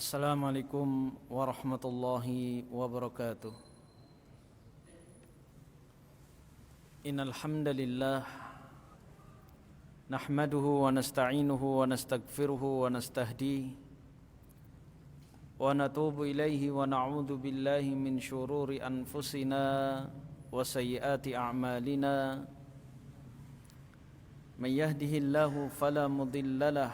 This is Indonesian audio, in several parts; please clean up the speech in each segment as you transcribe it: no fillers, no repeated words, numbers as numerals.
Assalamualaikum warahmatullahi wabarakatuh. Innal hamdalillah nahmaduhu wa nasta'inuhu wa nastaghfiruhu wa nastahdihi wa natubu ilaihi wa na'udzu billahi min syururi anfusina wa sayyiati a'malina. May yahdihillahu fala mudhillalah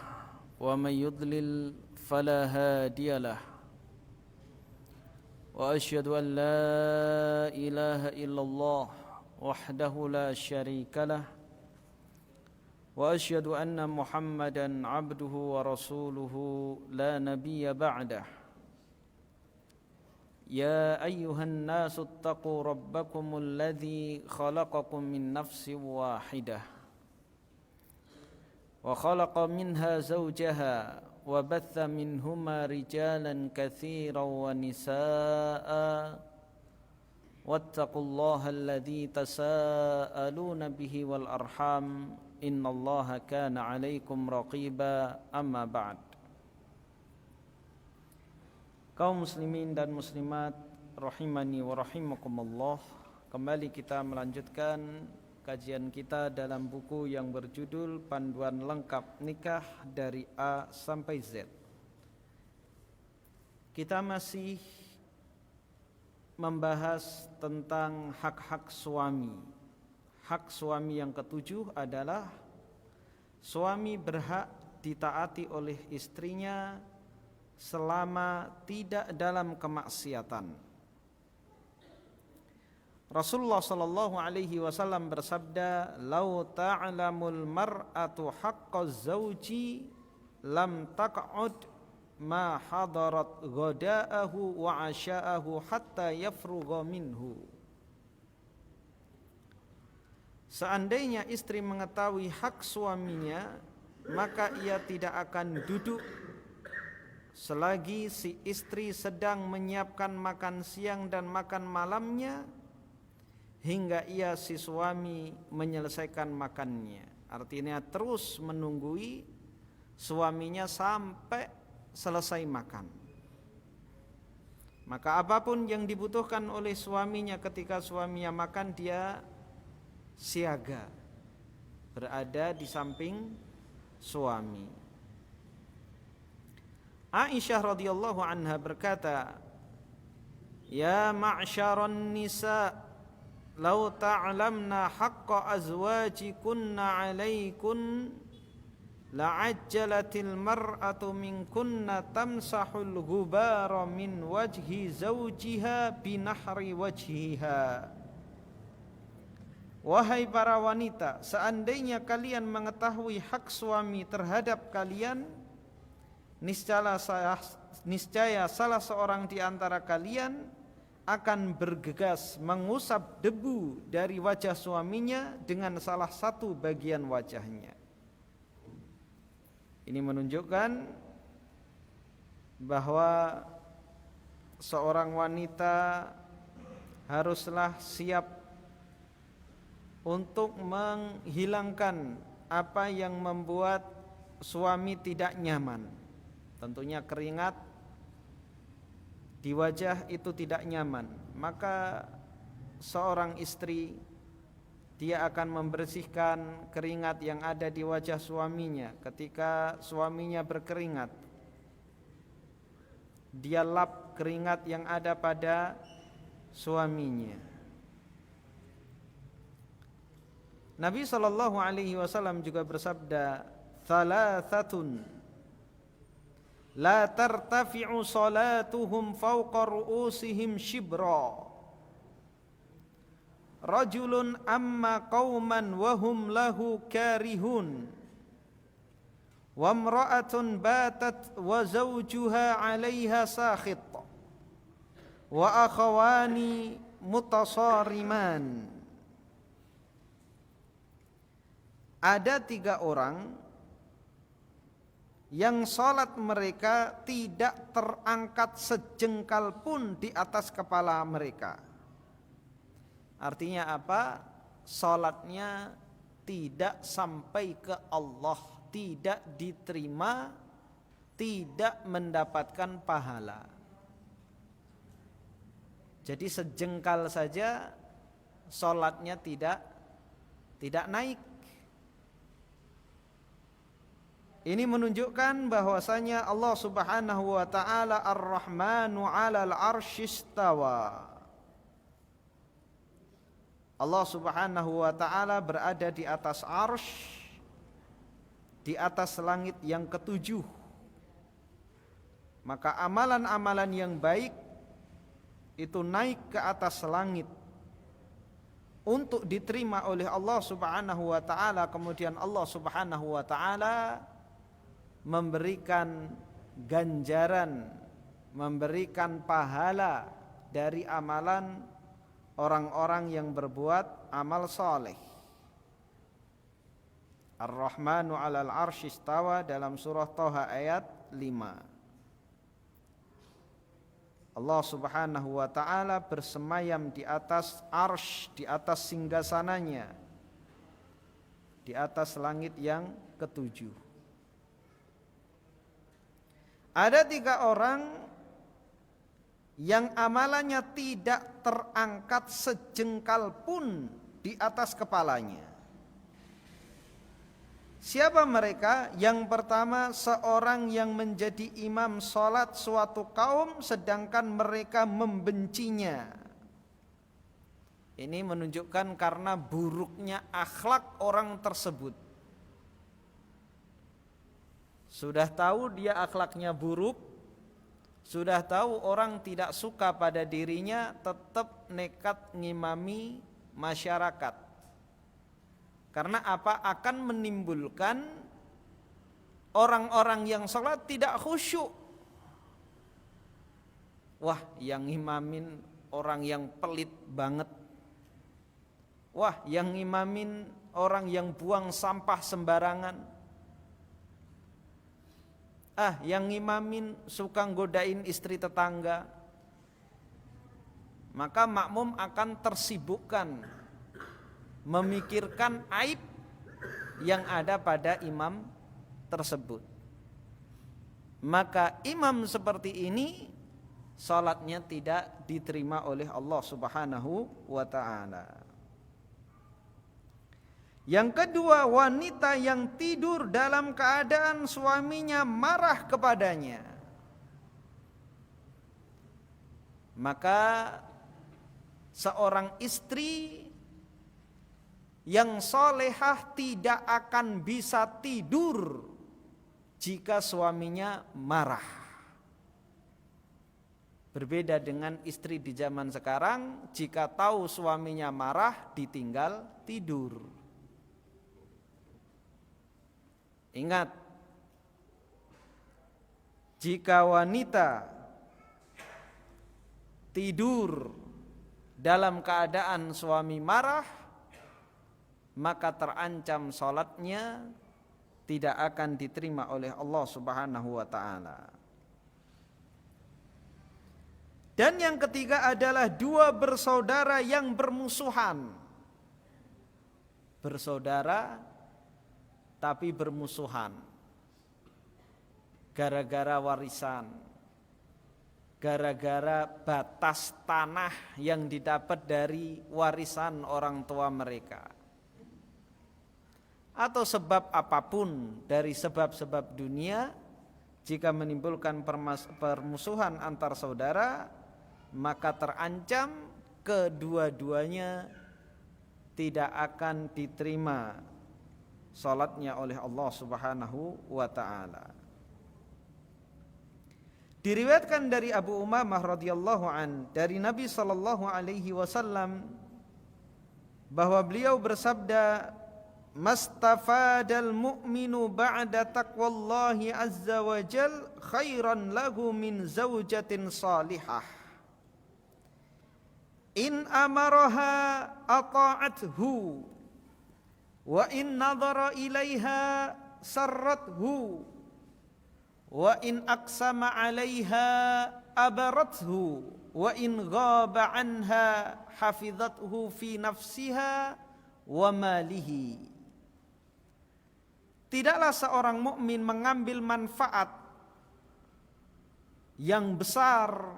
wa may yudlil فلا هادي له وأشهد أن لا إله إلا الله وحده لا شريك له وأشهد أن محمدا عبده ورسوله لا نبي بعده. يا أيها الناس اتقوا ربكم الذي خلقكم من نفس واحدة وخلق منها زوجها وبث منهما رجالا كثيرا ونساء واتقوا الله الذي تساءلون به والأرحام إن الله كان عليكم رقيبا. أما بعد. Kaum muslimin dan muslimat rahimani wa rahimakumullah, kembali kita melanjutkan kajian kita dalam buku yang berjudul Panduan Lengkap Nikah dari A sampai Z. Kita masih membahas tentang hak-hak suami. Hak suami yang ketujuh adalah suami berhak ditaati oleh istrinya selama tidak dalam kemaksiatan. Rasulullah sallallahu alaihi wasallam bersabda, "Lau ta'lamul mar'atu haqqaz zawji lam taq'ud ma hadarat ghada'ahu wa 'asha'ahu hatta yafrugha minhu." Seandainya istri mengetahui hak suaminya, maka ia tidak akan duduk selagi si istri sedang menyiapkan makan siang dan makan malamnya, hingga ia si suami menyelesaikan makannya. Artinya terus menunggui suaminya sampai selesai makan. Maka apapun yang dibutuhkan oleh suaminya ketika suaminya makan, dia siaga, berada di samping suami. Aisyah radhiyallahu anha berkata, "Ya ma'syaran nisa, lau ta'lamna haqqa azwajikunna 'alaikun la'ajjalatil mar'atu minkunna tamsahul ghubara min wajhi zawjiha binahri wajhiha." Wahai para wanita, seandainya kalian mengetahui hak suami terhadap kalian, niscaya salah seorang di antara kalian akan bergegas mengusap debu dari wajah suaminya dengan salah satu bagian wajahnya. Ini menunjukkan bahwa seorang wanita haruslah siap untuk menghilangkan apa yang membuat suami tidak nyaman. Tentunya keringat di wajah itu tidak nyaman, maka seorang istri dia akan membersihkan keringat yang ada di wajah suaminya. Ketika suaminya berkeringat, dia lap keringat yang ada pada suaminya. Nabi SAW juga bersabda, "Thalathatun la tartafi'u salatuhum fawqa ru'usihim shibra. Rajulun amma qauman wa hum lahu karihun. Wa imra'atun batat wa zawjuha 'alaiha sakhit. Wa akhawani mutasariman." Ada 3 orang yang salat mereka tidak terangkat sejengkal pun di atas kepala mereka. Artinya apa? Salatnya tidak sampai ke Allah, tidak diterima tidak mendapatkan pahala. Jadi sejengkal saja sholatnya tidak naik. Ini menunjukkan bahwasanya Allah Subhanahu wa taala Ar-Rahmanu 'alal 'arsy istawa. Allah Subhanahu wa taala berada di atas arsy, di atas langit yang ketujuh. Maka amalan-amalan yang baik itu naik ke atas langit untuk diterima oleh Allah Subhanahu wa taala. Kemudian Allah Subhanahu wa taala memberikan ganjaran, memberikan pahala dari amalan orang-orang yang berbuat amal saleh. Ar-Rahmanu 'alal 'arsy istawa dalam surah Thaha ayat 5. Allah Subhanahu wa taala bersemayam di atas arsy, di atas singgasananya, di atas langit yang ketujuh. Ada 3 orang yang amalannya tidak terangkat sejengkal pun di atas kepalanya. Siapa mereka? Yang pertama, seorang yang menjadi imam sholat suatu kaum sedangkan mereka membencinya. Ini menunjukkan karena buruknya akhlak orang tersebut. Sudah tahu dia akhlaknya buruk, sudah tahu orang tidak suka pada dirinya, tetap nekat ngimami masyarakat. Karena apa? Akan menimbulkan orang-orang yang sholat tidak khusyuk. Wah, yang ngimamin orang yang pelit banget. Wah, yang ngimamin orang yang buang sampah sembarangan. Yang ngimamin suka nggodain istri tetangga. Maka makmum akan tersibukkan memikirkan aib yang ada pada imam tersebut. Maka imam seperti ini salatnya tidak diterima oleh Allah Subhanahu wa taala. Yang kedua, wanita yang tidur dalam keadaan suaminya marah kepadanya. Maka seorang istri yang solehah tidak akan bisa tidur jika suaminya marah. Berbeda dengan istri di zaman sekarang, jika tahu suaminya marah ditinggal tidur. Ingat, jika wanita tidur dalam keadaan suami marah, maka terancam salatnya tidak akan diterima oleh Allah Subhanahu wa taala. Dan yang ketiga adalah 2 bersaudara yang bermusuhan. Bersaudara tapi bermusuhan gara-gara warisan, gara-gara batas tanah yang didapat dari warisan orang tua mereka, atau sebab apapun dari sebab-sebab dunia. Jika menimbulkan permusuhan antar saudara, maka terancam kedua-duanya tidak akan diterima salatnya oleh Allah Subhanahu wa taala. Diriwayatkan dari Abu Umamah radhiyallahu an dari Nabi sallallahu alaihi wasallam bahwa beliau bersabda, "Mastafadal mu'minu ba'da taqwallahi azza wa jal khairan lahu min zawjatin salihah. In amaraha ata'athu wa in nadhara ilaiha sarrathu wa in aqsama 'alaiha abarathu wa in ghaba 'anha hafizathu fi nafsiha wa malihi." Tidaklah seorang mukmin mengambil manfaat yang besar,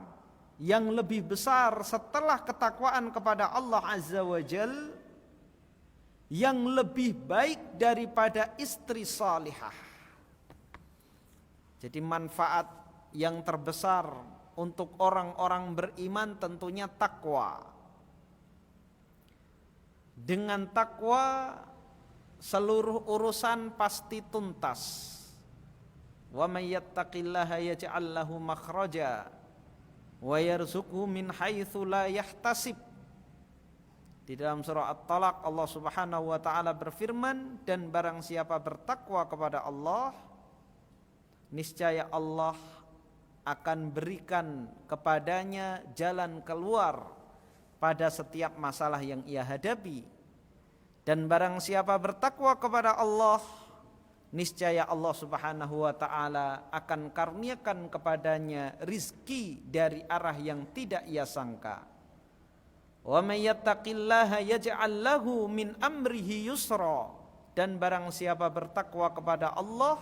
yang lebih besar setelah ketakwaan kepada Allah Azza wa Jal, yang lebih baik daripada istri salihah. Jadi manfaat yang terbesar untuk orang-orang beriman tentunya takwa. Dengan takwa seluruh urusan pasti tuntas. Wa may yattaqillaha yaj'al lahu makhraja wa yarzuqhu min haitsu la yahtasib. Di dalam surah At-Talaq Allah Subhanahu wa taala berfirman, dan barang siapa bertakwa kepada Allah, niscaya Allah akan berikan kepadanya jalan keluar pada setiap masalah yang ia hadapi. Dan barang siapa bertakwa kepada Allah, niscaya Allah Subhanahu wa taala akan karuniakan kepadanya rizki dari arah yang tidak ia sangka. Wa may yattaqillaha yaj'al lahu min amrihi yusra. Dan barang siapa bertakwa kepada Allah,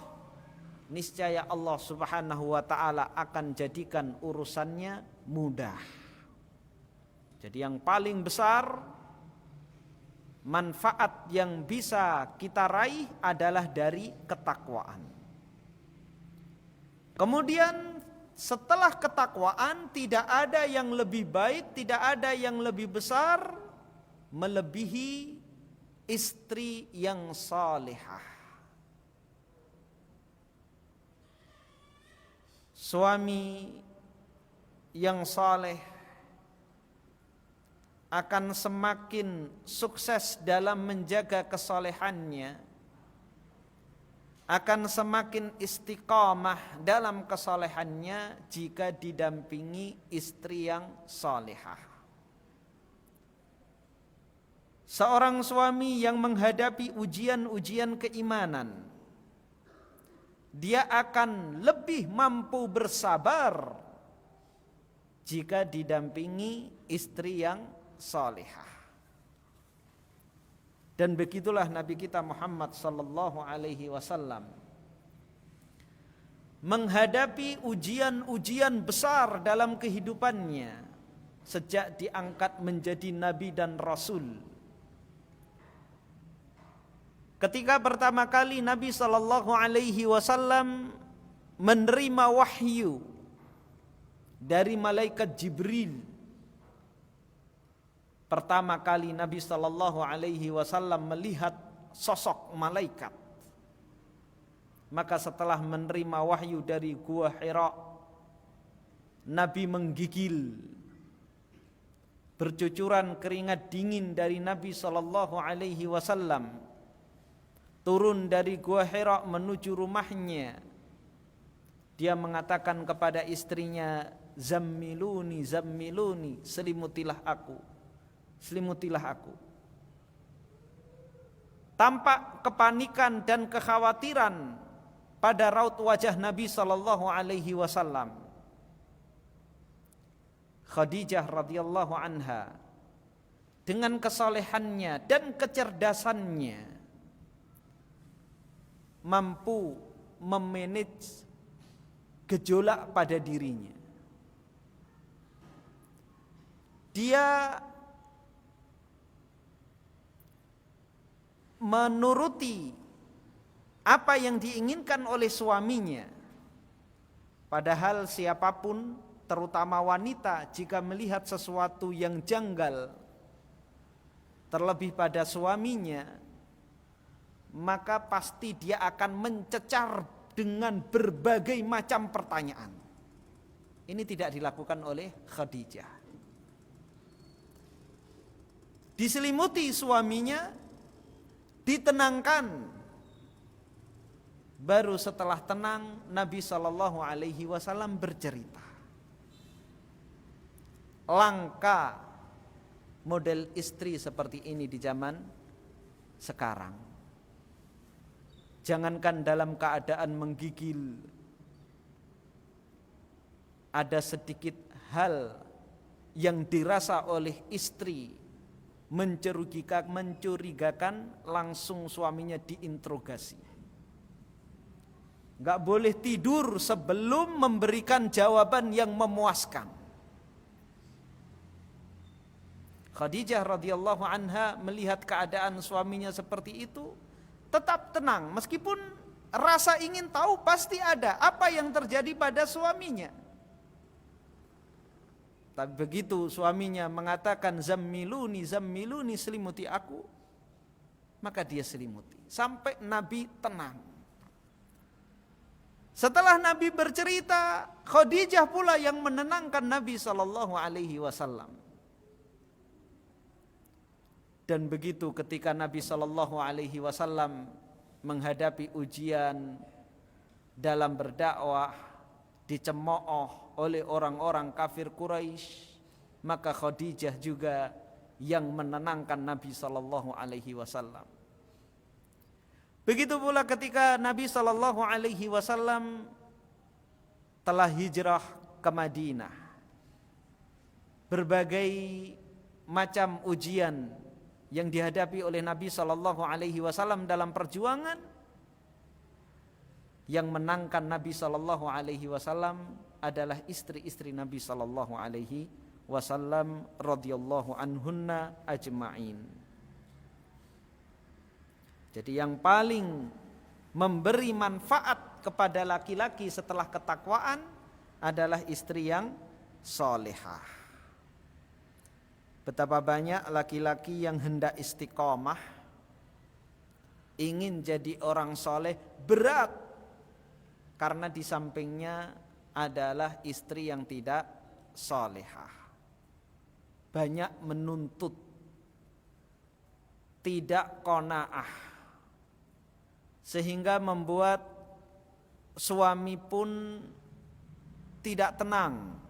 niscaya Allah Subhanahu wa taala akan jadikan urusannya mudah. Jadi yang paling besar manfaat yang bisa kita raih adalah dari ketakwaan. Kemudian setelah ketakwaan tidak ada yang lebih baik, tidak ada yang lebih besar melebihi istri yang salihah. Suami yang saleh akan semakin sukses dalam menjaga kesalehannya, akan semakin istiqamah dalam kesalehannya jika didampingi istri yang salihah. Seorang suami yang menghadapi ujian-ujian keimanan, dia akan lebih mampu bersabar jika didampingi istri yang salihah. Dan begitulah Nabi kita Muhammad sallallahu alaihi wasallam menghadapi ujian-ujian besar dalam kehidupannya sejak diangkat menjadi nabi dan rasul. Ketika pertama kali Nabi sallallahu alaihi wasallam menerima wahyu dari malaikat Jibril, pertama kali Nabi sallallahu alaihi wasallam melihat sosok malaikat. Maka setelah menerima wahyu dari Gua Hira, Nabi menggigil. Bercucuran keringat dingin dari Nabi sallallahu alaihi wasallam. Turun dari Gua Hira menuju rumahnya. Dia mengatakan kepada istrinya, "Zammiluni, zammiluni, selimutilah aku. Selimutilah aku." Tampak kepanikan dan kekhawatiran pada raut wajah Nabi sallallahu alaihi wasallam. Khadijah radhiyallahu anha dengan kesalehannya dan kecerdasannya mampu memanage gejolak pada dirinya. Dia menuruti apa yang diinginkan oleh suaminya. Padahal siapapun, terutama wanita, jika melihat sesuatu yang janggal terlebih pada suaminya, maka pasti dia akan mencecar dengan berbagai macam pertanyaan. Ini tidak dilakukan oleh Khadijah. Diselimuti suaminya, ditenangkan. Baru setelah tenang Nabi sallallahu alaihi wasallam bercerita. Langka model istri seperti ini di zaman sekarang. Jangankan dalam keadaan menggigil, ada sedikit hal yang dirasa oleh istri mencurigakan, langsung suaminya diinterogasi. Gak boleh tidur sebelum memberikan jawaban yang memuaskan. Khadijah radhiyallahu anha melihat keadaan suaminya seperti itu, tetap tenang meskipun rasa ingin tahu pasti ada apa yang terjadi pada suaminya. Tapi begitu suaminya mengatakan zammiluni, zammiluni, selimuti aku, maka dia selimuti sampai Nabi tenang. Setelah Nabi bercerita, Khadijah pula yang menenangkan Nabi sallallahu alaihi wasallam. Dan begitu ketika Nabi sallallahu alaihi wasallam menghadapi ujian dalam berdakwah, dicemooh oleh orang-orang kafir Quraisy, maka Khadijah juga yang menenangkan Nabi sallallahu alaihi wasallam. Begitu pula ketika Nabi sallallahu alaihi wasallam telah hijrah ke Madinah. Berbagai macam ujian yang dihadapi oleh Nabi sallallahu alaihi wasallam dalam perjuangan, yang menangkan Nabi sallallahu alaihi wasallam adalah istri-istri Nabi sallallahu alaihi wasallam radhiyallahu anhunna ajma'in. Jadi yang paling memberi manfaat kepada laki-laki setelah ketakwaan adalah istri yang solehah. Betapa banyak laki-laki yang hendak istiqomah, ingin jadi orang soleh, berat karena di sampingnya adalah istri yang tidak solehah. Banyak menuntut, tidak qanaah, sehingga membuat suami pun tidak tenang.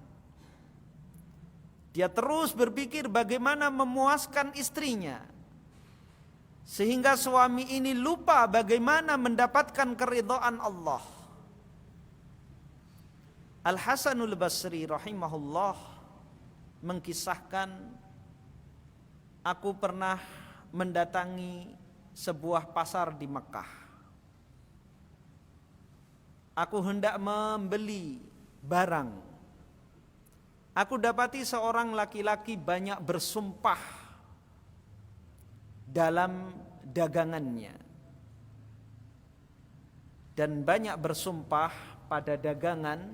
Dia terus berpikir bagaimana memuaskan istrinya, sehingga suami ini lupa bagaimana mendapatkan keridhaan Allah. Al-Hasanul Basri rahimahullah mengkisahkan, aku pernah mendatangi sebuah pasar di Mekah. Aku hendak membeli barang. Aku dapati seorang laki-laki banyak bersumpah dalam dagangannya, dan banyak bersumpah pada dagangan,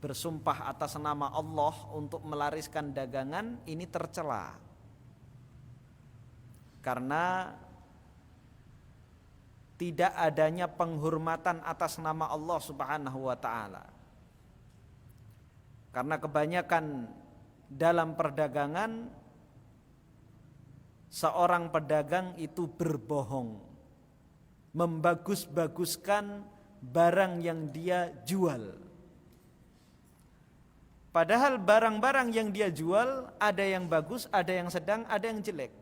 bersumpah atas nama Allah untuk melariskan dagangan ini tercela. Karena tidak adanya penghormatan atas nama Allah Subhanahu wa taala. Karena kebanyakan dalam perdagangan seorang pedagang itu berbohong, membagus-baguskan barang yang dia jual. Padahal barang-barang yang dia jual ada yang bagus, ada yang sedang, ada yang jelek.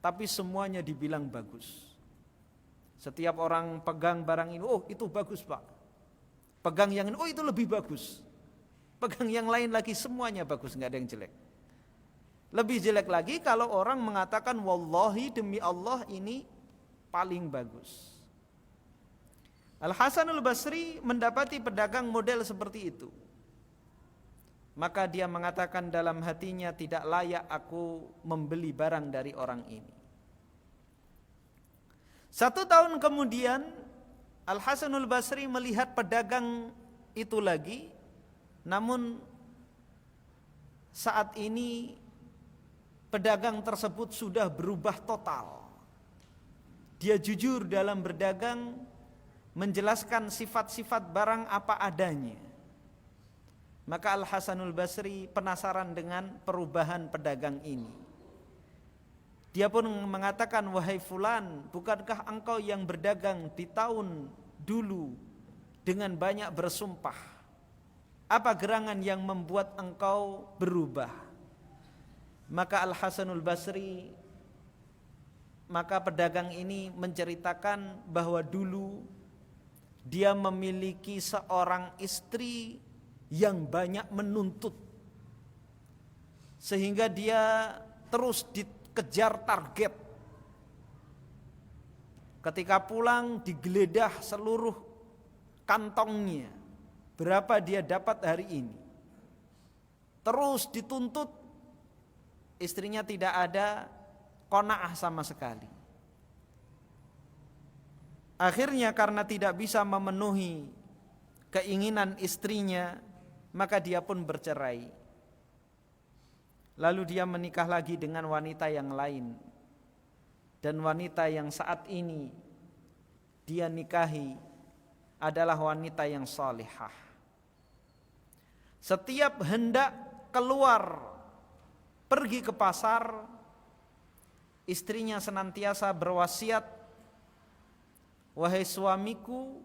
Tapi semuanya dibilang bagus. Setiap orang pegang barang ini, oh itu bagus Pak. Pegang yang ini, oh itu lebih bagus. Pegang yang lain lagi, semuanya bagus, nggak ada yang jelek. Lebih jelek lagi kalau orang mengatakan wallahi demi Allah ini paling bagus. Al-Hasanul Basri mendapati pedagang model seperti itu. Maka dia mengatakan dalam hatinya, tidak layak aku membeli barang dari orang ini. 1 tahun kemudian Al-Hasanul Basri melihat pedagang itu lagi, namun saat ini pedagang tersebut sudah berubah total. Dia jujur dalam berdagang, menjelaskan sifat-sifat barang apa adanya. Maka Al-Hasanul Basri penasaran dengan perubahan pedagang ini. Dia pun mengatakan, wahai fulan, bukankah engkau yang berdagang di tahun dulu dengan banyak bersumpah? Apa gerangan yang membuat engkau berubah? Maka Al-Hasanul Basri, maka pedagang ini menceritakan bahwa dulu dia memiliki seorang istri yang banyak menuntut, sehingga dia terus dikejar target. Ketika pulang digeledah seluruh kantongnya, berapa dia dapat hari ini. Terus dituntut, istrinya tidak ada qanaah sama sekali. Akhirnya karena tidak bisa memenuhi keinginan istrinya, maka dia pun bercerai. Lalu dia menikah lagi dengan wanita yang lain. Dan wanita yang saat ini dia nikahi adalah wanita yang salihah. Setiap hendak keluar pergi ke pasar, istrinya senantiasa berwasiat, wahai suamiku,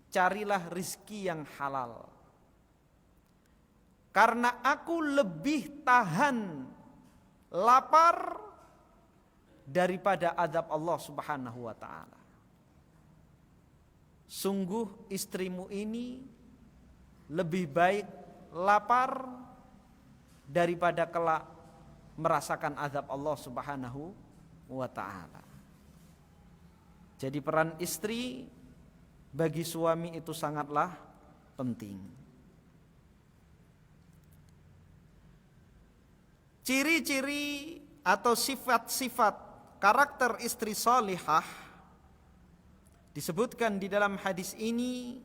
carilah rizki yang halal. Karena aku lebih tahan lapar daripada azab Allah Subhanahu wa ta'ala. Sungguh istrimu ini lebih baik lapar daripada kelak merasakan azab Allah Subhanahu wa ta'ala. Jadi peran istri bagi suami itu sangatlah penting. Ciri-ciri atau sifat-sifat karakter istri salihah disebutkan di dalam hadis ini,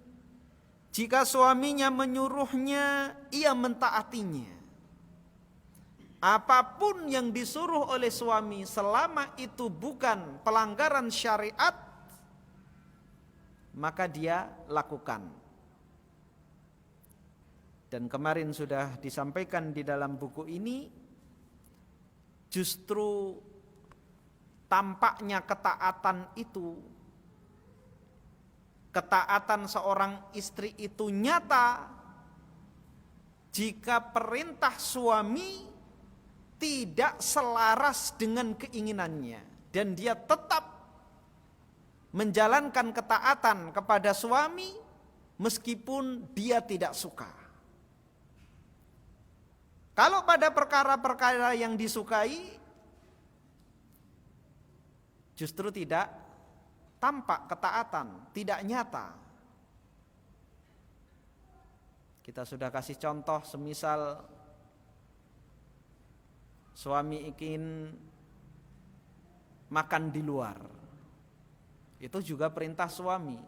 jika suaminya menyuruhnya, ia mentaatinya. Apapun yang disuruh oleh suami selama itu bukan pelanggaran syariat, maka dia lakukan. Dan kemarin sudah disampaikan di dalam buku ini, justru tampaknya ketaatan itu, ketaatan seorang istri itu nyata jika perintah suami tidak selaras dengan keinginannya dan dia tetap menjalankan ketaatan kepada suami meskipun dia tidak suka. Kalau pada perkara-perkara yang disukai justru tidak tampak ketaatan, tidak nyata. Kita sudah kasih contoh, semisal suami ingin makan di luar, itu juga perintah suami,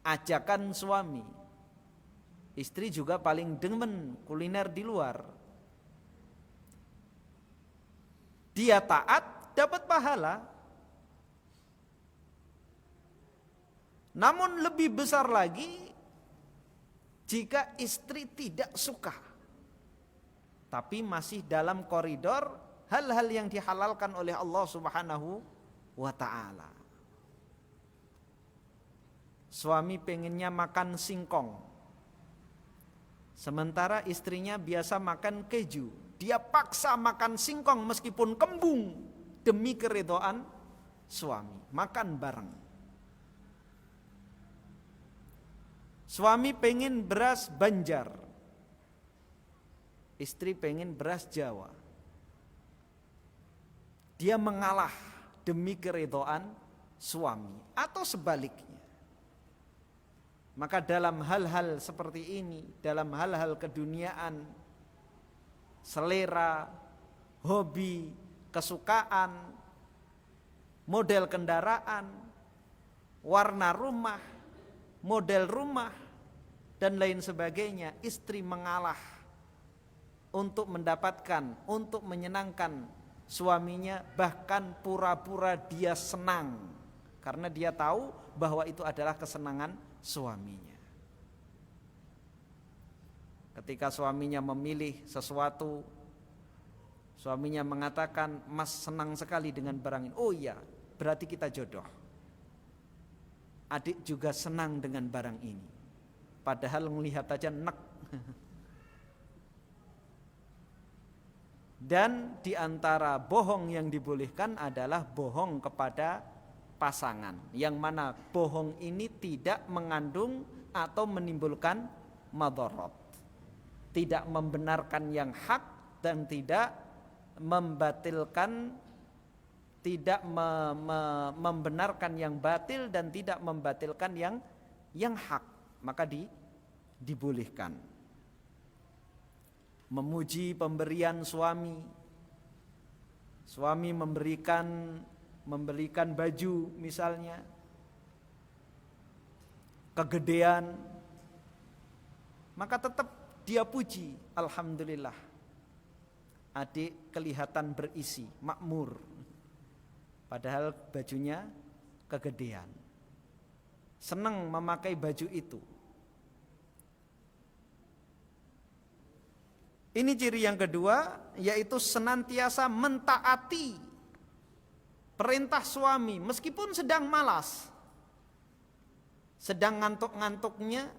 ajakan suami. Istri juga paling demen kuliner di luar. Dia taat, dapat pahala. Namun lebih besar lagi jika istri tidak suka, tapi masih dalam koridor hal-hal yang dihalalkan oleh Allah Subhanahu wa ta'ala. Suami pengennya makan singkong, sementara istrinya biasa makan keju. Dia paksa makan singkong meskipun kembung demi keridhaan suami, makan bareng. Suami pengen beras Banjar, istri pengen beras Jawa. Dia mengalah demi keridhaan suami atau sebaliknya. Maka dalam hal-hal seperti ini, dalam hal-hal keduniaan, selera, hobi, kesukaan, model kendaraan, warna rumah, model rumah, dan lain sebagainya, istri mengalah untuk mendapatkan, untuk menyenangkan suaminya, bahkan pura-pura dia senang karena dia tahu bahwa itu adalah kesenangan suaminya. Ketika suaminya memilih sesuatu, suaminya mengatakan, "Mas senang sekali dengan barang ini." Oh iya, berarti kita jodoh. Adik juga senang dengan barang ini, padahal melihat aja nek. Dan diantara bohong yang dibolehkan adalah bohong kepada pasangan, yang mana bohong ini tidak mengandung atau menimbulkan madharat, tidak membenarkan yang hak dan tidak membatilkan tidak membenarkan yang batil dan tidak membatilkan yang hak, maka dibolehkan. Memuji pemberian suami memberikan baju misalnya, kegedean, maka tetap dia puji, alhamdulillah, adik kelihatan berisi, makmur, padahal bajunya kegedean. Senang memakai baju itu. Ini ciri yang kedua, yaitu senantiasa mentaati perintah suami meskipun sedang malas, sedang ngantuk-ngantuknya,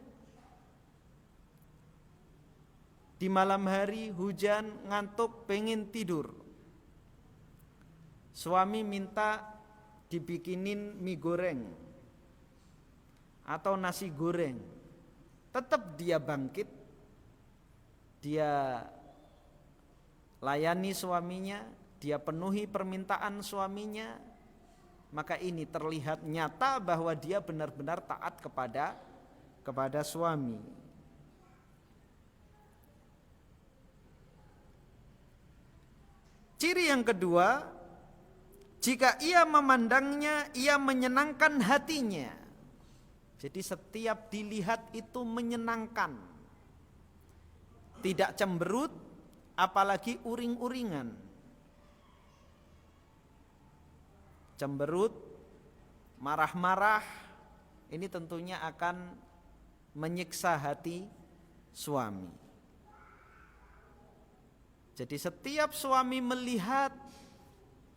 di malam hari hujan, ngantuk, pengen tidur. Suami minta dibikinin mie goreng atau nasi goreng, tetap dia bangkit, dia layani suaminya, dia penuhi permintaan suaminya, maka ini terlihat nyata bahwa dia benar-benar taat kepada suami. Ciri yang kedua, jika ia memandangnya, ia menyenangkan hatinya. Jadi setiap dilihat itu menyenangkan. Tidak cemberut, apalagi uring-uringan. Cemberut, marah-marah, ini tentunya akan menyiksa hati suami. Jadi setiap suami melihat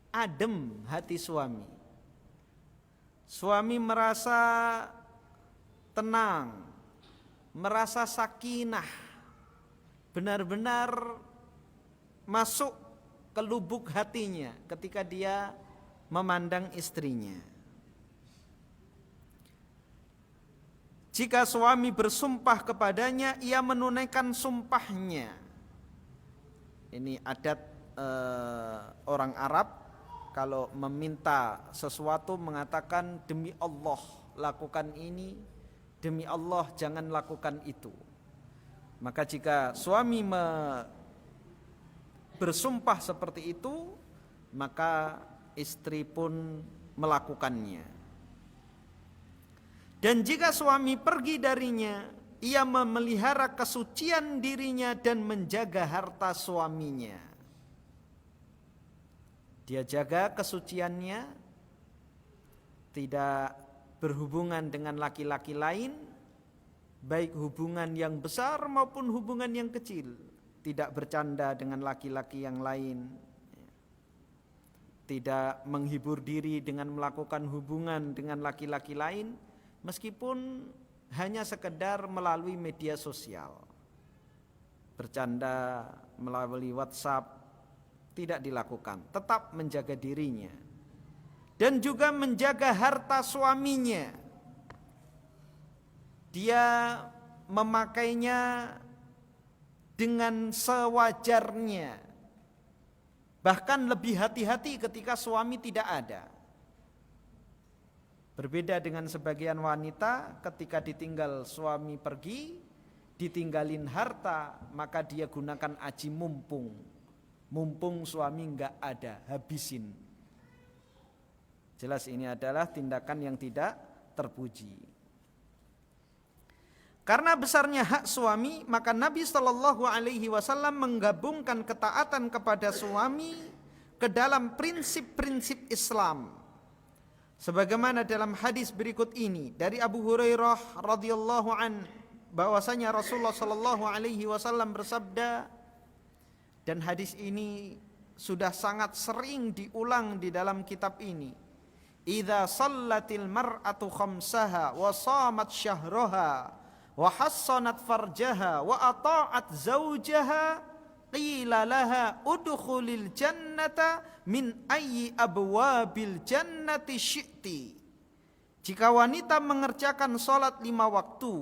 adem hati suami, suami merasa tenang, merasa sakinah, benar-benar masuk ke lubuk hatinya ketika dia memandang istrinya. Jika suami bersumpah kepadanya, ia menunaikan sumpahnya. Ini adat orang Arab, kalau meminta sesuatu mengatakan demi Allah lakukan ini, demi Allah jangan lakukan itu. Maka jika suami bersumpah seperti itu, maka istri pun melakukannya. Dan jika suami pergi darinya, ia memelihara kesucian dirinya dan menjaga harta suaminya. Dia jaga kesuciannya, tidak berhubungan dengan laki-laki lain, baik hubungan yang besar maupun hubungan yang kecil. Tidak bercanda dengan laki-laki yang lain, tidak menghibur diri dengan melakukan hubungan dengan laki-laki lain, meskipun hanya sekedar melalui media sosial. Bercanda melalui WhatsApp tidak dilakukan, tetap menjaga dirinya. Dan juga menjaga harta suaminya. Dia memakainya dengan sewajarnya, bahkan lebih hati-hati ketika suami tidak ada. Berbeda dengan sebagian wanita, ketika ditinggal suami pergi, ditinggalin harta, maka dia gunakan aji mumpung. Mumpung suami enggak ada, habisin. Jelas ini adalah tindakan yang tidak terpuji. Karena besarnya hak suami, maka Nabi SAW menggabungkan ketaatan kepada suami ke dalam prinsip-prinsip Islam. Sebagaimana dalam hadis berikut ini dari Abu Hurairah radhiyallahu an, bahwasanya Rasulullah SAW bersabda, dan hadis ini sudah sangat sering diulang di dalam kitab ini. Idza shallatil mar'atu khamsaha wa shamat syahraha wa hassanat farjaha wa ata'at zawjaha qila laha udkhulil jannata min ayyi abwabil jannati syi'ti. Jika wanita mengerjakan salat 5 waktu,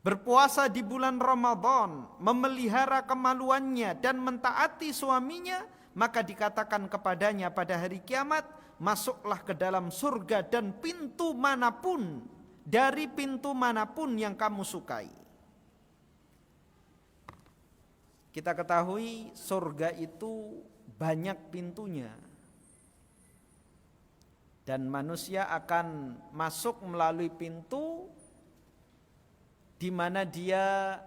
berpuasa di bulan Ramadan, memelihara kemaluannya dan mentaati suaminya, maka dikatakan kepadanya pada hari kiamat, masuklah ke dalam surga dan pintu manapun, dari pintu manapun yang kamu sukai. Kita ketahui surga itu banyak pintunya, dan manusia akan masuk melalui pintu di mana dia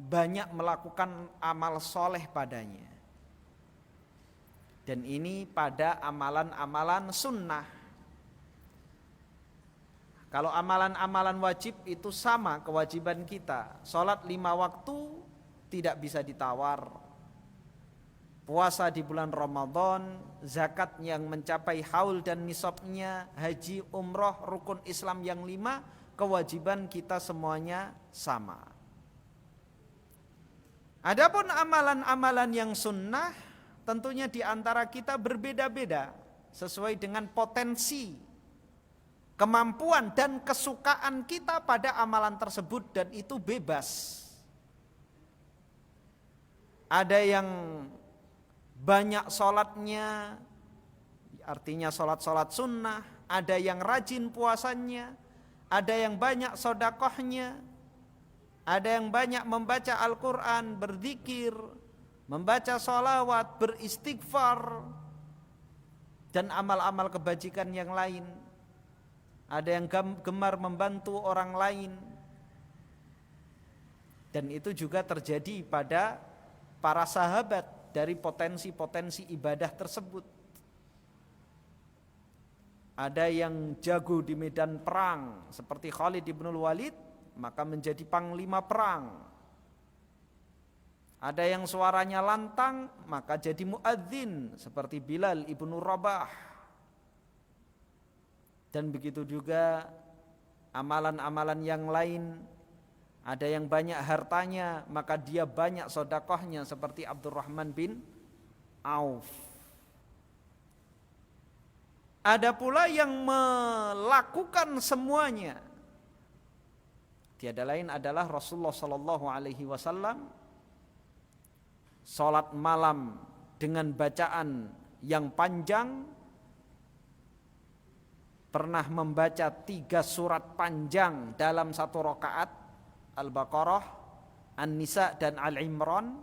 banyak melakukan amal soleh padanya. Dan ini pada amalan-amalan sunnah. Kalau amalan-amalan wajib itu sama kewajiban kita. Sholat 5 waktu tidak bisa ditawar. Puasa di bulan Ramadan, zakat yang mencapai haul dan nisabnya, haji, umroh, rukun Islam yang 5, kewajiban kita semuanya sama. Adapun amalan-amalan yang sunnah, tentunya di antara kita berbeda-beda sesuai dengan potensi, kemampuan dan kesukaan kita pada amalan tersebut, dan itu bebas. Ada yang banyak sholatnya, artinya sholat-sholat sunnah. Ada yang rajin puasanya, ada yang banyak sodakohnya, ada yang banyak membaca Al-Quran, berzikir, membaca sholawat, beristighfar, dan amal-amal kebajikan yang lain. Ada yang gemar membantu orang lain. Dan itu juga terjadi pada para sahabat dari potensi-potensi ibadah tersebut. Ada yang jago di medan perang seperti Khalid bin Walid, maka menjadi panglima perang. Ada yang suaranya lantang, maka jadi muadzin seperti Bilal ibnu Rabah. Dan begitu juga amalan-amalan yang lain. Ada yang banyak hartanya, maka dia banyak sedekahnya seperti Abdurrahman bin Auf. Ada pula yang melakukan semuanya. Tiada lain adalah Rasulullah sallallahu alaihi wasallam. Salat malam dengan bacaan yang panjang, pernah membaca 3 surat panjang dalam 1 rakaat, Al-Baqarah, An-Nisa dan Al-Imran.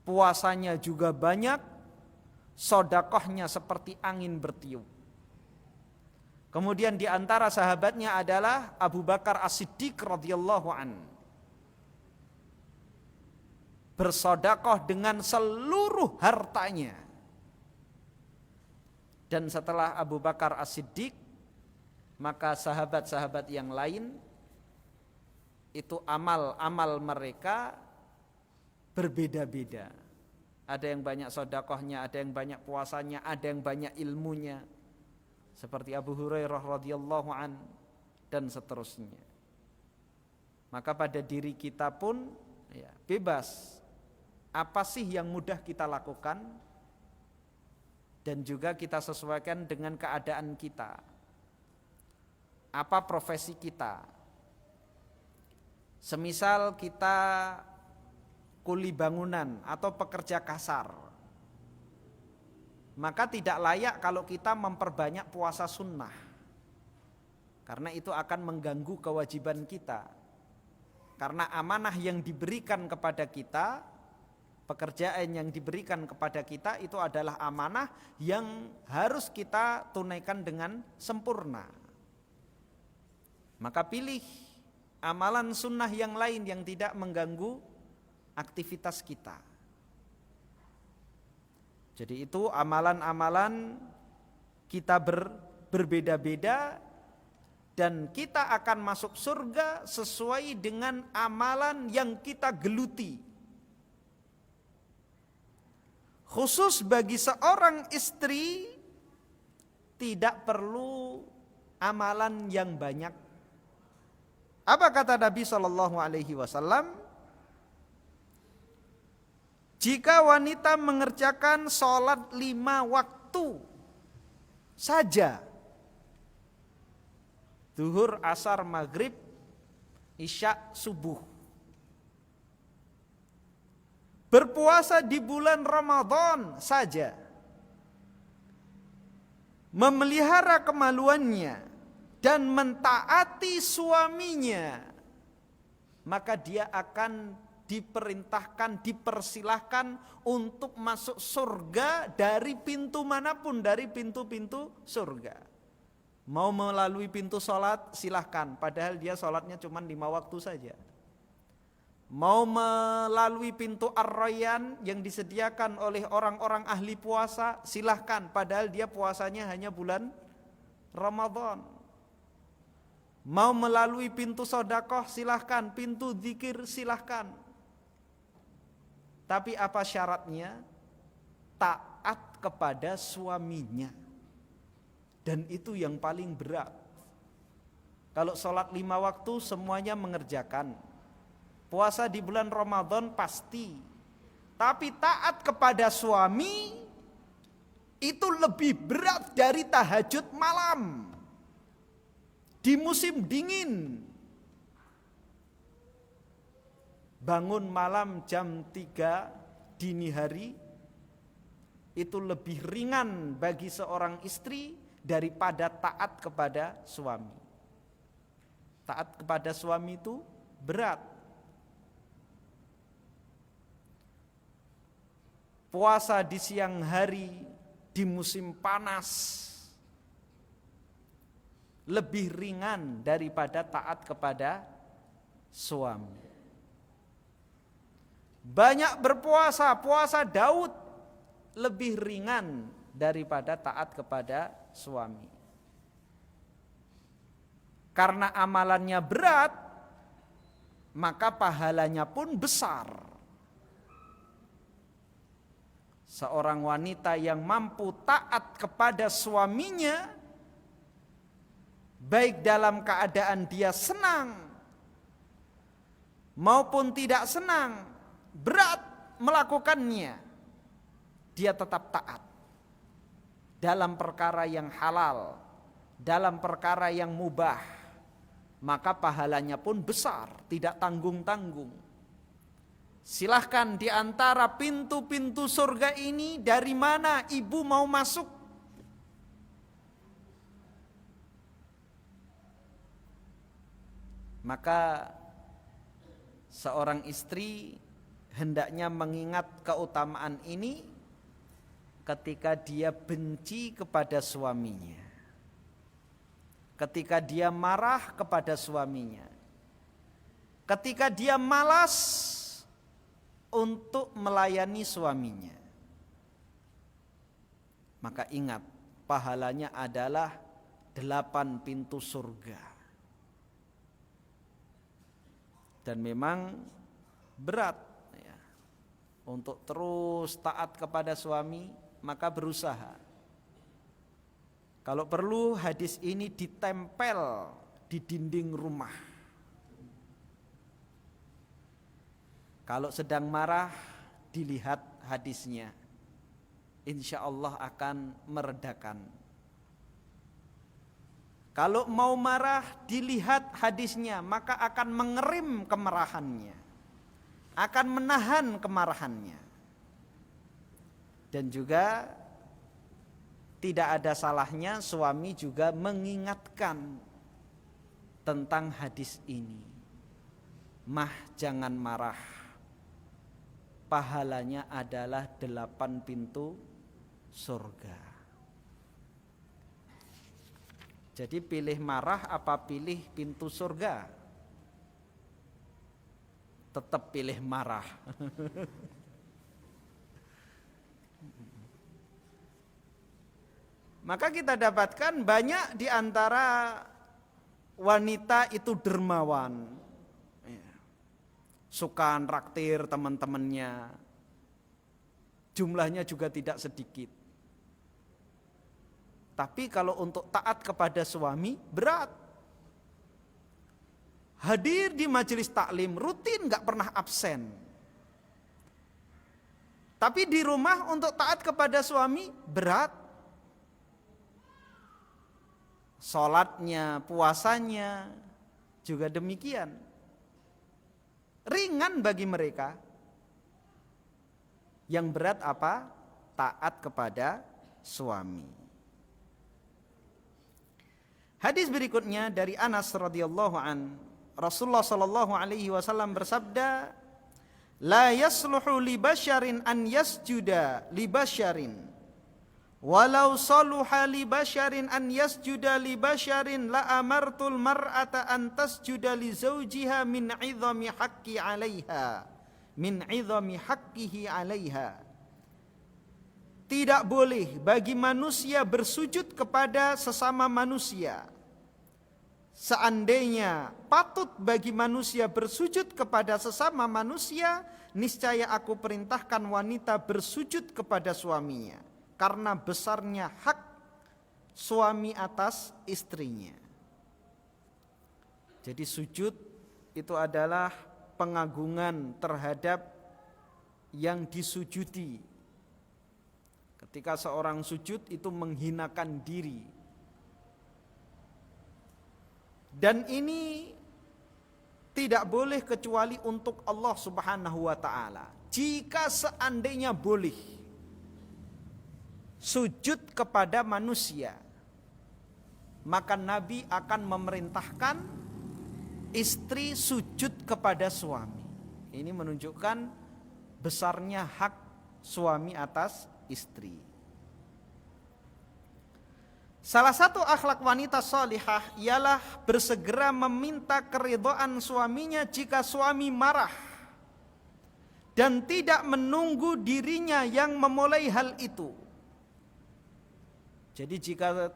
Puasanya juga banyak, sedekahnya seperti angin bertiup. Kemudian di antara sahabatnya adalah Abu Bakar As-Siddiq radhiyallahu an. Bersedekah dengan seluruh hartanya. Dan setelah Abu Bakar As-Siddiq, maka sahabat-sahabat yang lain itu amal-amal mereka berbeda-beda. Ada yang banyak sedekahnya, ada yang banyak puasanya, ada yang banyak ilmunya. Seperti Abu Hurairah radhiyallahu an dan seterusnya. Maka pada diri kita pun ya, bebas. Apa sih yang mudah kita lakukan? Dan juga kita sesuaikan dengan keadaan kita. Apa profesi kita? Semisal kita kuli bangunan atau pekerja kasar, maka tidak layak kalau kita memperbanyak puasa sunnah, karena itu akan mengganggu kewajiban kita. Karena amanah yang diberikan kepada kita, pekerjaan yang diberikan kepada kita itu adalah amanah yang harus kita tunaikan dengan sempurna. Maka pilih amalan sunnah yang lain yang tidak mengganggu aktivitas kita. Jadi itu amalan-amalan kita berbeda-beda, dan kita akan masuk surga sesuai dengan amalan yang kita geluti. Khusus bagi seorang istri tidak perlu amalan yang banyak. Apa kata Nabi SAW? Jika wanita mengerjakan sholat 5 waktu saja, zuhur, asar, maghrib, isya, subuh, berpuasa di bulan Ramadan saja, memelihara kemaluannya dan mentaati suaminya, maka dia akan diperintahkan, dipersilahkan untuk masuk surga dari pintu manapun, dari pintu-pintu surga. Mau melalui pintu sholat silahkan, padahal dia sholatnya cuma 5 waktu saja. Mau melalui pintu Ar-Rayyan yang disediakan oleh orang-orang ahli puasa silahkan, padahal dia puasanya hanya bulan Ramadan. Mau melalui pintu sedekah silahkan, pintu zikir silahkan. Tapi apa syaratnya? Taat kepada suaminya. Dan itu yang paling berat. Kalau sholat 5 waktu semuanya mengerjakan, puasa di bulan Ramadan pasti, tapi taat kepada suami itu lebih berat dari tahajud malam di musim dingin. Bangun malam jam 3 dini hari itu lebih ringan bagi seorang istri daripada taat kepada suami. Taat kepada suami itu berat. Puasa di siang hari di musim panas lebih ringan daripada taat kepada suami. Banyak berpuasa, puasa Daud lebih ringan daripada taat kepada suami. Karena amalannya berat, maka pahalanya pun besar. Seorang wanita yang mampu taat kepada suaminya, baik dalam keadaan dia senang maupun tidak senang, berat melakukannya, dia tetap taat dalam perkara yang halal, dalam perkara yang mubah, maka pahalanya pun besar, tidak tanggung-tanggung. Silahkan di antara pintu-pintu surga ini, dari mana ibu mau masuk? Maka seorang istri hendaknya mengingat keutamaan ini ketika dia benci kepada suaminya, ketika dia marah kepada suaminya, ketika dia malas untuk melayani suaminya. Maka ingat, pahalanya adalah 8 pintu surga. Dan memang berat ya, untuk terus taat kepada suami, maka berusaha. Kalau perlu hadis ini ditempel di dinding rumah. Kalau sedang marah dilihat hadisnya, insya Allah akan meredakan. Kalau mau marah dilihat hadisnya, maka akan mengerim kemarahannya, akan menahan kemarahannya. Dan juga tidak ada salahnya suami juga mengingatkan tentang hadis ini. Mah, jangan marah, pahalanya adalah 8 pintu surga. Jadi pilih marah apa pilih pintu surga? Tetap pilih marah. Maka kita dapatkan banyak di antara wanita itu dermawan, suka nraktir teman-temannya, jumlahnya juga tidak sedikit. Tapi kalau untuk taat kepada suami berat. Hadir di majelis taklim rutin, gak pernah absen. Tapi di rumah untuk taat kepada suami berat. Sholatnya, puasanya juga demikian. Ringan bagi mereka. Yang berat apa? Taat kepada suami. Hadis berikutnya dari Anas radhiyallahu an, Rasulullah sallallahu alaihi wasallam bersabda, "La yasluhu li basyarin an yasjuda li basyarin, walau saluha li basyarin an yasjuda li basyarin la amartul mar'ata an tasjuda li zawjiha min 'idhami haqqi 'alaiha, min 'idhami haqqihi 'alaiha." Tidak boleh bagi manusia bersujud kepada sesama manusia. Seandainya patut bagi manusia bersujud kepada sesama manusia, niscaya aku perintahkan wanita bersujud kepada suaminya, karena besarnya hak suami atas istrinya. Jadi sujud itu adalah pengagungan terhadap yang disujudi. Ketika seorang sujud itu menghinakan diri. Dan ini tidak boleh kecuali untuk Allah Subhanahu wa taala. Jika seandainya boleh sujud kepada manusia, maka Nabi akan memerintahkan istri sujud kepada suami. Ini menunjukkan besarnya hak suami atas istri. Salah satu akhlak wanita salihah ialah bersegera meminta keridhaan suaminya jika suami marah, dan tidak menunggu dirinya yang memulai hal itu. Jadi jika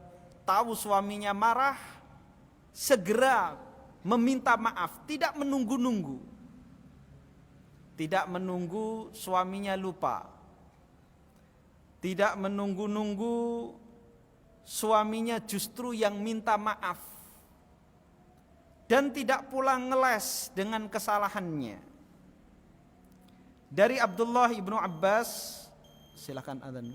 tahu suaminya marah, segera meminta maaf, tidak menunggu-nunggu. Tidak menunggu suaminya lupa. Tidak menunggu-nunggu suaminya justru yang minta maaf. Dan tidak pula ngeles dengan kesalahannya. Dari Abdullah ibnu Abbas, silakan adzan.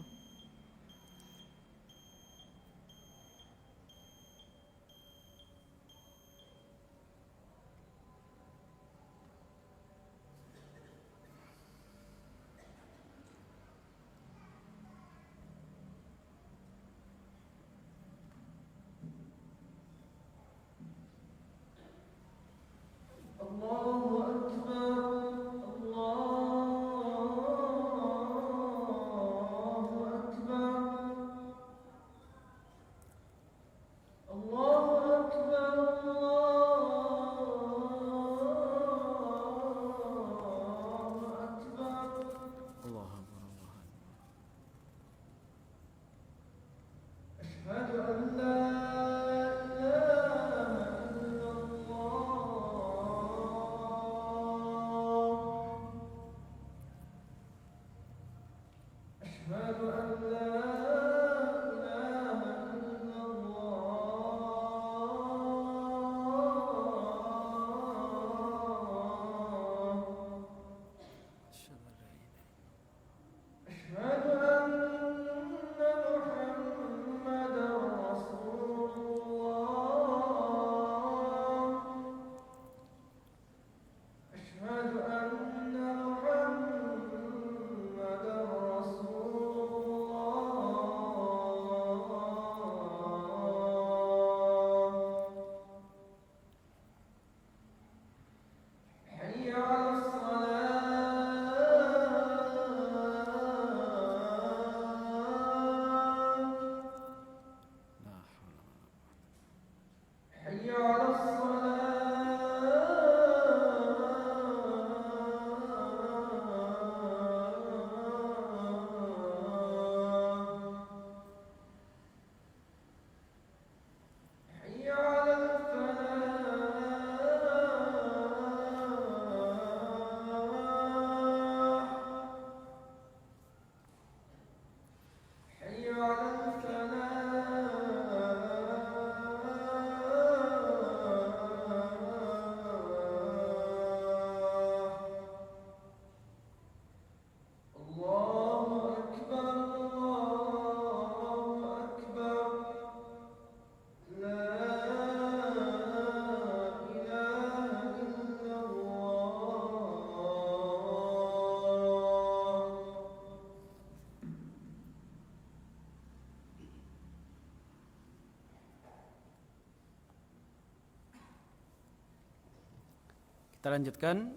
Kita lanjutkan.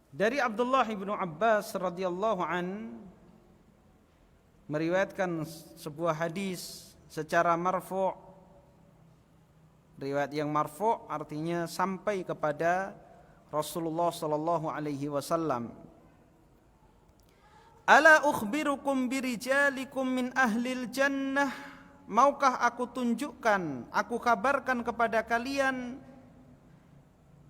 Dari Abdullah ibnu Abbas radhiyallahu an meriwayatkan sebuah hadis secara marfu'. Riwayat yang marfu' artinya sampai kepada Rasulullah sallallahu alaihi wasallam. Ala ukhbirukum birijalikum min ahlil jannah, maukah aku tunjukkan, aku kabarkan kepada kalian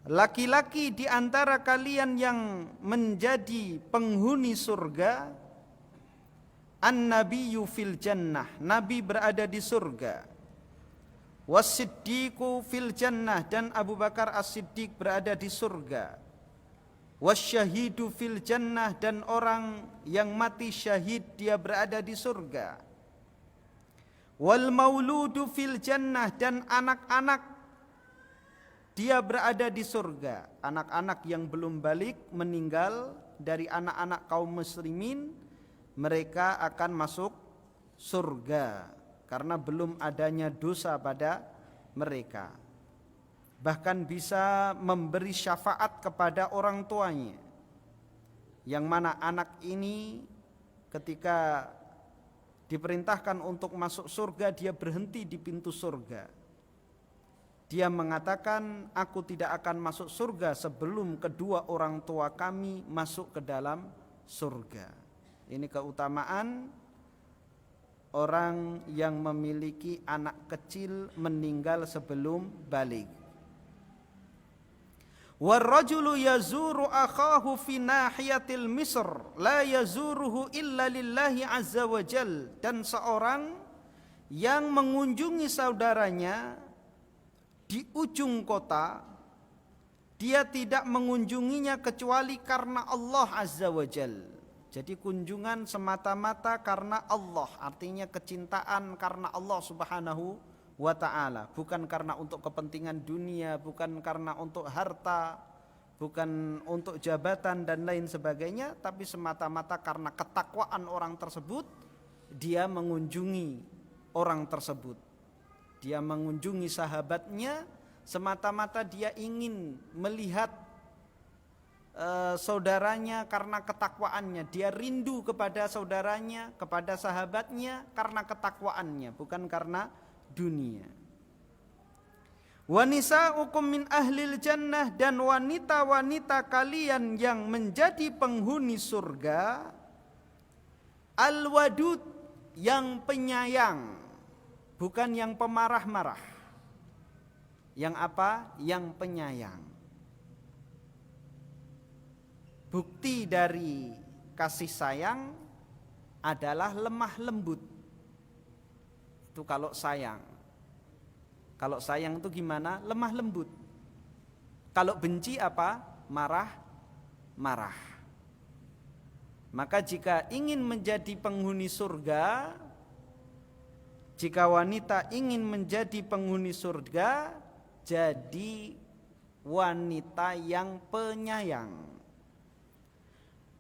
laki-laki di antara kalian yang menjadi penghuni surga. An-nabiyyu fil jannah, nabi berada di surga. Was-siddiqu fil jannah, dan Abu Bakar As-Siddiq berada di surga. Wasyahidu fil jannah, dan orang yang mati syahid dia berada di surga. Wal mauludu fil jannah, dan anak-anak dia berada di surga. Anak-anak yang belum balik meninggal dari anak-anak kaum muslimin, mereka akan masuk surga karena belum adanya dosa pada mereka. Bahkan bisa memberi syafaat kepada orang tuanya, yang mana anak ini ketika diperintahkan untuk masuk surga, dia berhenti di pintu surga. Dia mengatakan, aku tidak akan masuk surga sebelum kedua orang tua kami masuk ke dalam surga. Ini keutamaan orang yang memiliki anak kecil meninggal sebelum balik. Warrajulu yazuru akhahu fi nahiyatil misr la yazuruhu illa lillahi azza wa jal, dan seorang yang mengunjungi saudaranya di ujung kota, dia tidak mengunjunginya kecuali karena Allah azza wa jal. Jadi kunjungan semata-mata karena Allah, artinya kecintaan karena Allah subhanahu wa ta'ala, bukan karena untuk kepentingan dunia, bukan karena untuk harta, bukan untuk jabatan dan lain sebagainya, tapi semata-mata karena ketakwaan orang tersebut, dia mengunjungi orang tersebut. Dia mengunjungi sahabatnya semata-mata dia ingin melihat saudaranya karena ketakwaannya. Dia rindu kepada saudaranya, kepada sahabatnya karena ketakwaannya, bukan karena dunia. Wa nisa'ukum min ahlil jannah, dan wanita-wanita kalian yang menjadi penghuni surga, al-wadud, yang penyayang, bukan yang pemarah-marah. Yang apa? Yang penyayang. Bukti dari kasih sayang adalah lemah lembut. Itu kalau sayang. Kalau sayang itu gimana? Lemah lembut. Kalau benci apa? Marah. Maka jika ingin menjadi penghuni surga, jika wanita ingin menjadi penghuni surga, jadi wanita yang penyayang.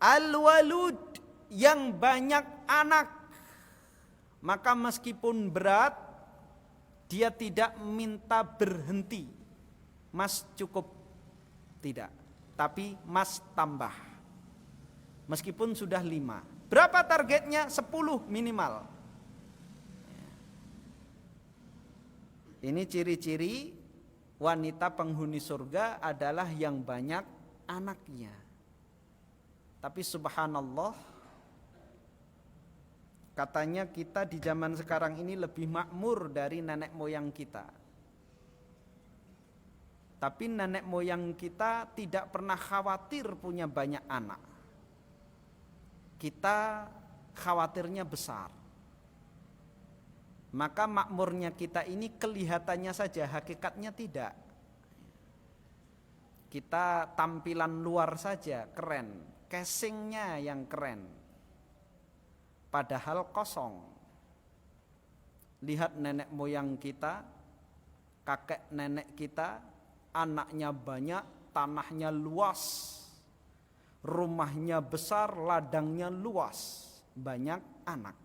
Al-walud, yang banyak anak. Maka meskipun berat, dia tidak minta berhenti. Mas cukup, tidak. Tapi mas tambah. Meskipun sudah 5. Berapa targetnya? 10 minimal. Ini ciri-ciri wanita penghuni surga adalah yang banyak anaknya. Tapi subhanallah, katanya kita di zaman sekarang ini lebih makmur dari nenek moyang kita. Tapi nenek moyang kita tidak pernah khawatir punya banyak anak. Kita khawatirnya besar. Maka makmurnya kita ini kelihatannya saja, hakikatnya tidak. Kita tampilan luar saja keren, casingnya yang keren, padahal kosong. Lihat nenek moyang kita, kakek nenek kita, anaknya banyak, tanahnya luas, rumahnya besar, ladangnya luas, banyak anak.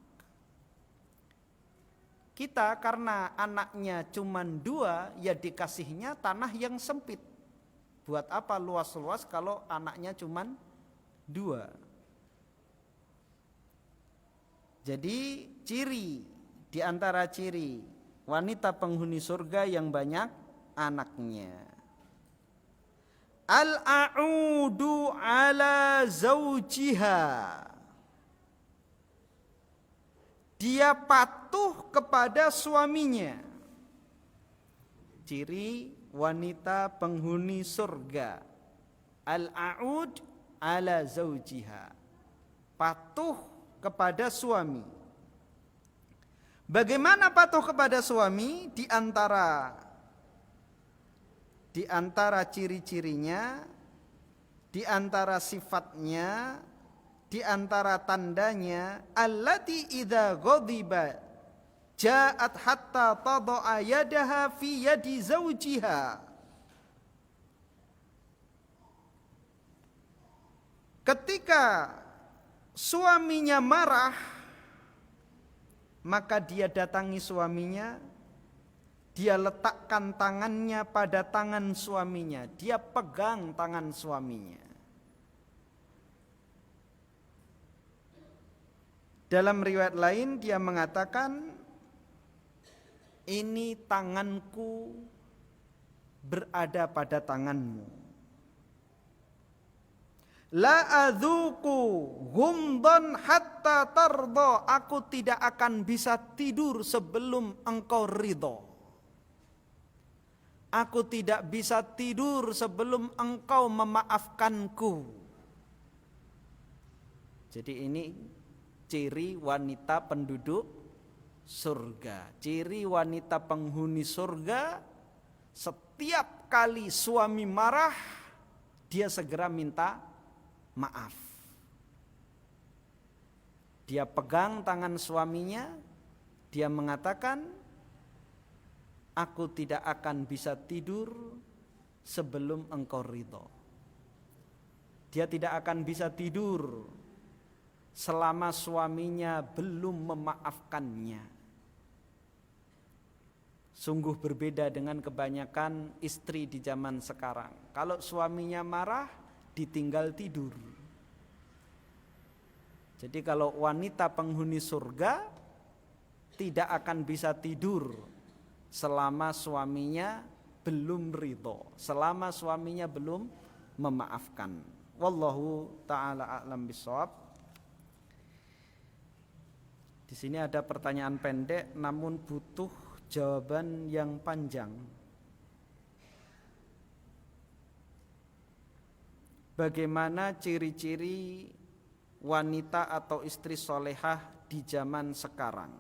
Kita karena anaknya cuma 2, ya dikasihnya tanah yang sempit, Buat apa luas-luas kalau anaknya cuman 2? Jadi ciri di antara ciri wanita penghuni surga yang banyak anaknya. Al-a'udu ala zawjiha. Dia patuh kepada suaminya. Ciri wanita penghuni surga. Al-a'ud ala zawjiha. Patuh kepada suami. Bagaimana patuh kepada suami? Di antara ciri-cirinya, di antara sifatnya, di antara tandanya, allati idza ghadiba ja'at hatta tada'a yadaha fi yadi zawjiha. Ketika suaminya marah, maka dia datangi suaminya, dia letakkan tangannya pada tangan suaminya, dia pegang tangan suaminya. Dalam riwayat lain dia mengatakan, ini tanganku berada pada tanganmu. La adzuqu ghumdan hatta tarda. Aku tidak akan bisa tidur sebelum engkau ridho. Aku tidak bisa tidur sebelum engkau memaafkanku. Jadi ini ciri wanita penduduk surga. Ciri wanita penghuni surga, setiap kali suami marah, dia segera minta maaf. Dia pegang tangan suaminya, dia mengatakan, aku tidak akan bisa tidur sebelum engkau ridho. Dia tidak akan bisa tidur selama suaminya belum memaafkannya. Sungguh berbeda dengan kebanyakan istri di zaman sekarang. Kalau suaminya marah, ditinggal tidur. Jadi kalau wanita penghuni surga tidak akan bisa tidur selama suaminya belum ridho, selama suaminya belum memaafkan. Wallahu ta'ala a'lam bishawab. Di sini ada pertanyaan pendek namun butuh jawaban yang panjang. Bagaimana ciri-ciri wanita atau istri solehah di zaman sekarang?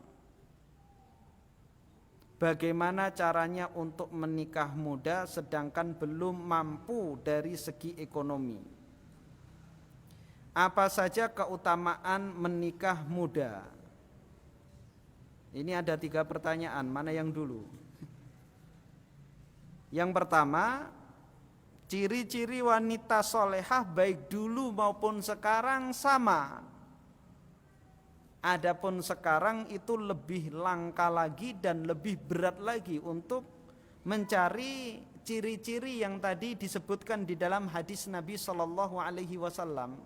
Bagaimana caranya untuk menikah muda sedangkan belum mampu dari segi ekonomi? Apa saja keutamaan menikah muda? Ini ada 3 pertanyaan, mana yang dulu? Yang pertama, ciri-ciri wanita solehah baik dulu maupun sekarang sama. Adapun sekarang itu lebih langka lagi dan lebih berat lagi untuk mencari ciri-ciri yang tadi disebutkan di dalam hadis Nabi Shallallahu Alaihi Wasallam.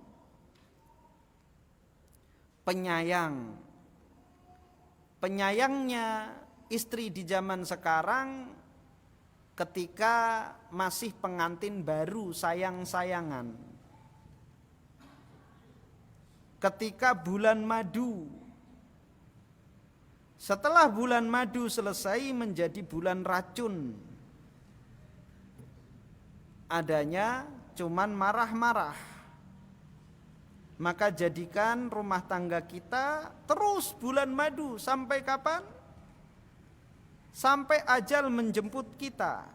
Penyayangnya istri di zaman sekarang ketika masih pengantin baru sayang-sayangan, ketika bulan madu, setelah bulan madu selesai menjadi bulan racun, adanya cuman marah-marah. Maka jadikan rumah tangga kita terus bulan madu sampai kapan? Sampai ajal menjemput kita.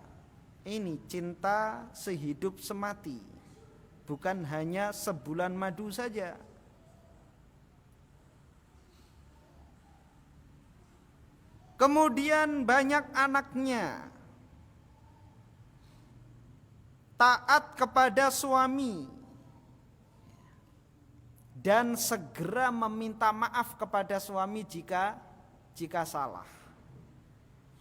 Ini cinta sehidup semati, bukan hanya sebulan madu saja. Kemudian banyak anaknya, taat kepada suami, dan segera meminta maaf kepada suami jika salah.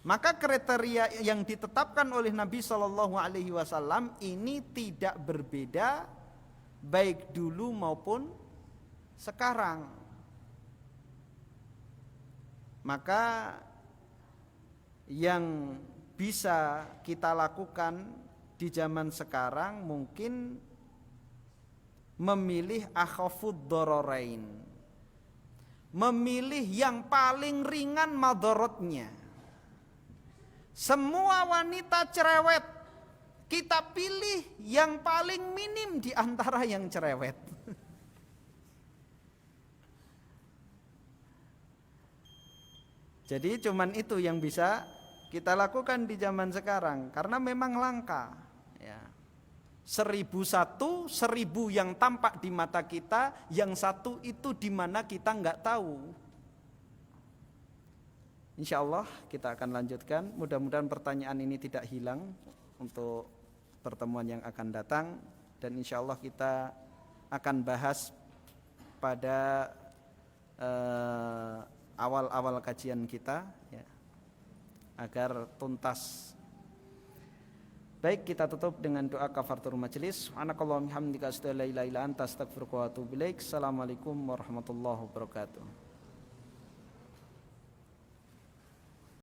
Maka kriteria yang ditetapkan oleh Nabi Shallallahu Alaihi Wasallam ini tidak berbeda baik dulu maupun sekarang. Maka yang bisa kita lakukan di zaman sekarang mungkin memilih akhafud dorarain, memilih yang paling ringan madorotnya. Semua wanita cerewet, kita pilih yang paling minim di antara yang cerewet. Jadi cuman itu yang bisa kita lakukan di zaman sekarang, karena memang langka. Ya. 1001, 1000 yang tampak di mata kita, yang satu itu di mana kita nggak tahu. Insya Allah kita akan lanjutkan. Mudah-mudahan pertanyaan ini tidak hilang untuk pertemuan yang akan datang, dan insya Allah kita akan bahas pada awal-awal kajian kita, ya, agar tuntas. Baik, kita tutup dengan doa kafaratul majelis. Subhanakallahumma hamdika asyhadu an la ilaha illa anta astaghfiruka wa atubu ilaik. Assalamualaikum warahmatullahi wabarakatuh.